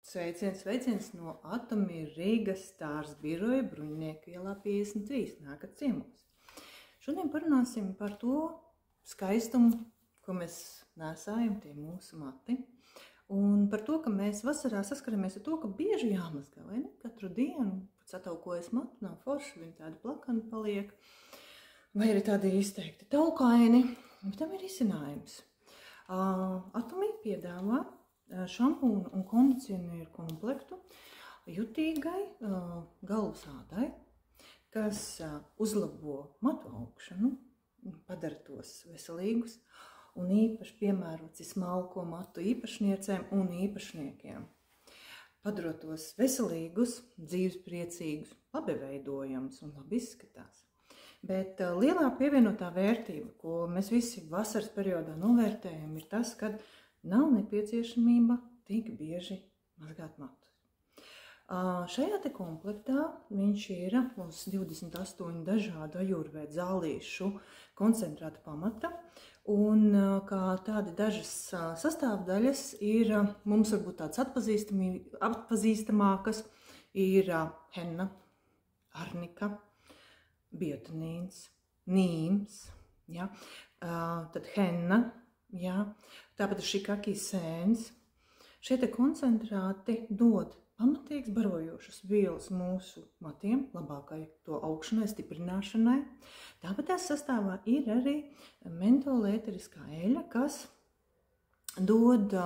Sveiciens no Atomīra Rīgas stārs biroja Bruņinieku ielā 53. Nākat ciemos. Šodien parunāsim par to skaistumu, ko mēs nesājam, tie mūsu mati. Un par to, ka mēs vasarā saskaramies ar to, ka bieži jāmazgā, vai ne? Katru dienu sataukojas matu, nav forši, viņi tādi plakani paliek. Vai arī tādi izteikti taukaini, bet tam ir risinājums. Atomīra piedāvā šampūnu un kondicionieru komplektu jutīgai galvas ādai, kas uzlabo matu augšanu, padara tos veselīgus un īpaši piemērots smalko matu īpašniecēm un īpašniekiem. Padara tos veselīgus, dzīvespriecīgus, labi veidojamus un labi izskatās. Bet lielā pievienotā vērtība, ko mēs visi vasaras periodā novērtējam, ir tas, ka nav nepieciešamība tik bieži mazgāt matus. Šajā te komplektā viņš ir uz 28 dažādu ajurvēdu zālīšu koncentrāta pamata, un kā tādi dažas sastāvdaļas ir mums varbūt tādas atpazīstamākas, ir henna, arnika, biotinīns, nīms, ja? Tad henna, ja? Tāpat šikaki sēns. Šie te koncentrāti dod pamatīgs barojošas vielas mūsu matiem, labākai to augšanai, stiprināšanai. Tāpat tās sastāvā ir arī mentola ēteriskā eļļa, kas dod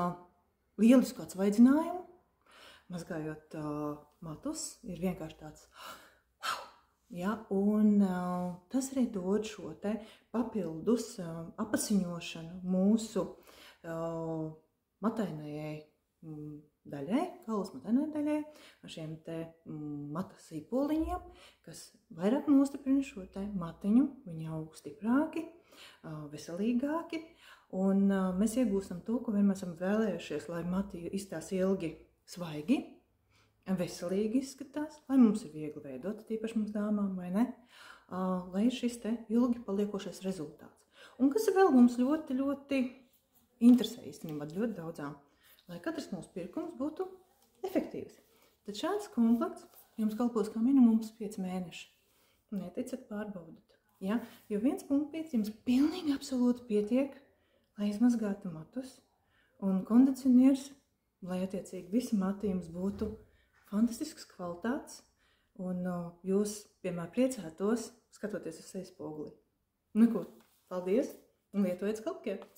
lielisku atsvaidzinājumu. Mazgājot matus, ir vienkārši tāds ja, un tas arī dod šo te papildus apasiņošanu mūsu matainajai daļai, galvas matainajai daļai, ar šiem te mata sīpoliņiem, kas vairāk nostiprina šo te matiņu, viņi aug stiprāki, veselīgāki, un mēs iegūstam to, ko vienmēr esam vēlējušies, lai mati izstās ilgi svaigi, veselīgi izskatās, lai mums ir viegli veidot, tīpaši mums dāmām, vai ne, lai ir šis te ilgi paliekošais rezultāts. Un kas vēl mums ļoti, ļoti interesē īstenībā ļoti daudzām, lai katrs mūsu pirkums būtu efektīvs. Tad šāds komplekts jums kalpos kā minimums 5 mēneši. Neticat, pārbaudat. Ja? Jo 1,5 jums pilnīgi absolūti pietiek, lai izmazgātu matus un kondicionieris, lai attiecīgi visi mati jums būtu fantastisks kvalitātes, un jūs vienmēr priecātos, skatoties uz sejas spoguli. Nu ko, paldies un lietojiet skalpkēru!